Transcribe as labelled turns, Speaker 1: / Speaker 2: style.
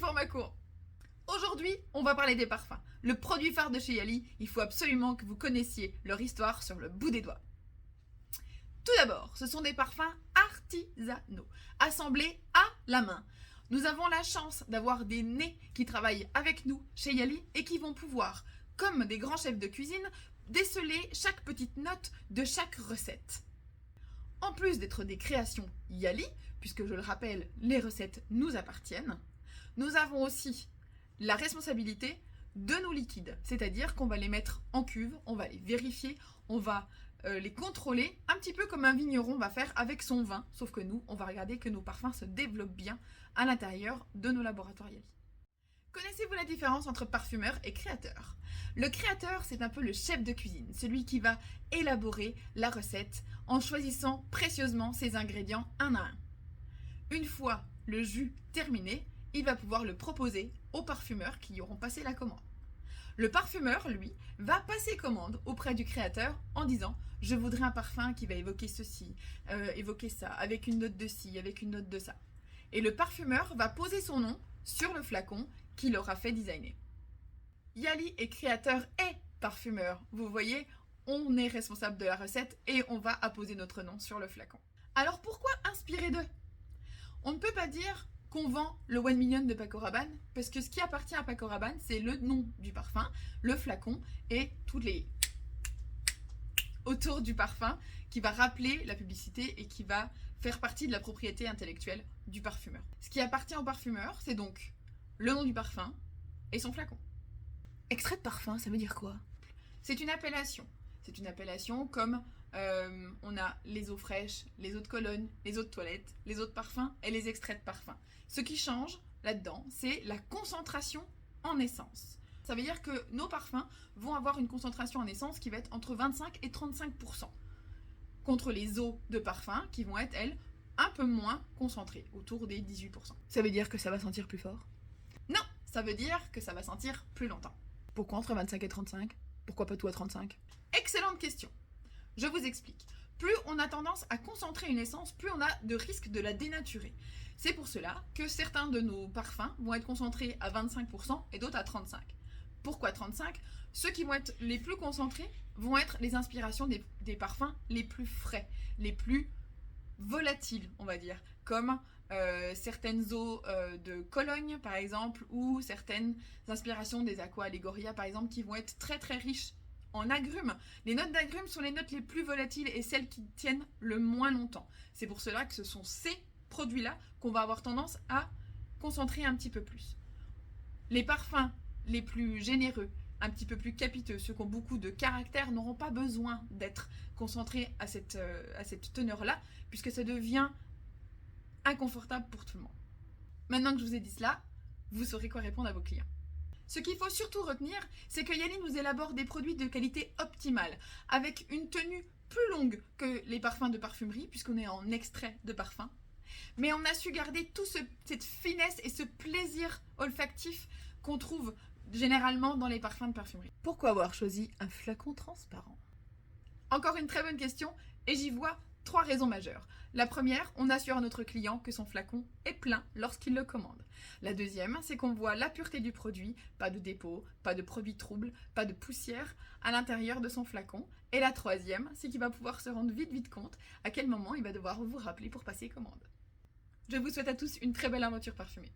Speaker 1: format court. Aujourd'hui, on va parler des parfums. Le produit phare de chez Yali, il faut absolument que vous connaissiez leur histoire sur le bout des doigts. Tout d'abord, ce sont des parfums artisanaux, assemblés à la main. Nous avons la chance d'avoir des nez qui travaillent avec nous chez Yali et qui vont pouvoir, comme des grands chefs de cuisine, déceler chaque petite note de chaque recette. En plus d'être des créations Yali, puisque je le rappelle, les recettes nous appartiennent, nous avons aussi la responsabilité de nos liquides, c'est-à-dire qu'on va les mettre en cuve, on va les vérifier, on va les contrôler, un petit peu comme un vigneron va faire avec son vin, sauf que nous, on va regarder que nos parfums se développent bien à l'intérieur de nos laboratoires Yali. Connaissez-vous la différence entre parfumeur et créateur? Le créateur, c'est un peu le chef de cuisine, celui qui va élaborer la recette en choisissant précieusement ses ingrédients un à un. Une fois le jus terminé, il va pouvoir le proposer aux parfumeurs qui y auront passé la commande. Le parfumeur, lui, va passer commande auprès du créateur en disant « Je voudrais un parfum qui va évoquer ceci, évoquer ça, avec une note de ci, avec une note de ça. » Et le parfumeur va poser son nom sur le flacon qu'il aura fait designer. Yali est créateur et parfumeur. Vous voyez, on est responsable de la recette et on va apposer notre nom sur le flacon. Alors pourquoi inspirer d'eux? On ne peut pas dire qu'on vend le One Million de Paco Rabanne, parce que ce qui appartient à Paco Rabanne, c'est le nom du parfum, le flacon et toutes les autour du parfum qui va rappeler la publicité et qui va faire partie de la propriété intellectuelle du parfumeur. Ce qui appartient au parfumeur, c'est donc le nom du parfum et son flacon.
Speaker 2: Extrait de parfum, ça veut dire quoi?
Speaker 1: C'est une appellation. C'est une appellation comme on a les eaux fraîches, les eaux de Cologne, les eaux de toilette, les eaux de parfum et les extraits de parfum. Ce qui change là-dedans, c'est la concentration en essence. Ça veut dire que nos parfums vont avoir une concentration en essence qui va être entre 25 et 35%, contre les eaux de parfum qui vont être, elles, un peu moins concentrées, autour des 18%.
Speaker 2: Ça veut dire que ça va sentir plus fort?
Speaker 1: Non, ça veut dire que ça va sentir plus longtemps.
Speaker 2: Pourquoi entre 25 et 35? Pourquoi pas tout à 35?
Speaker 1: Excellente question. Je vous explique. Plus on a tendance à concentrer une essence, plus on a de risque de la dénaturer. C'est pour cela que certains de nos parfums vont être concentrés à 25% et d'autres à 35%. Pourquoi 35? Ceux qui vont être les plus concentrés vont être les inspirations des parfums les plus frais, les plus volatiles, on va dire, comme certaines eaux de Cologne, par exemple, ou certaines inspirations des Aqua Allegoria, par exemple, qui vont être très très riches en agrumes. Les notes d'agrumes sont les notes les plus volatiles et celles qui tiennent le moins longtemps. C'est pour cela que ce sont ces produits-là qu'on va avoir tendance à concentrer un petit peu plus. Les parfums les plus généreux, un petit peu plus capiteux, ceux qui ont beaucoup de caractère, n'auront pas besoin d'être concentrés à cette teneur-là, puisque ça devient inconfortable pour tout le monde. Maintenant que je vous ai dit cela, vous saurez quoi répondre à vos clients. Ce qu'il faut surtout retenir, c'est que Yali nous élabore des produits de qualité optimale, avec une tenue plus longue que les parfums de parfumerie, puisqu'on est en extrait de parfum. Mais on a su garder toute cette finesse et ce plaisir olfactif qu'on trouve généralement dans les parfums de parfumerie.
Speaker 2: Pourquoi avoir choisi un flacon transparent?
Speaker 1: Encore une très bonne question, et j'y vois 3 raisons majeures. La première, on assure à notre client que son flacon est plein lorsqu'il le commande. La deuxième, c'est qu'on voit la pureté du produit, pas de dépôt, pas de produits troubles, pas de poussière à l'intérieur de son flacon. Et la troisième, c'est qu'il va pouvoir se rendre vite compte à quel moment il va devoir vous rappeler pour passer commande. Je vous souhaite à tous une très belle aventure parfumée.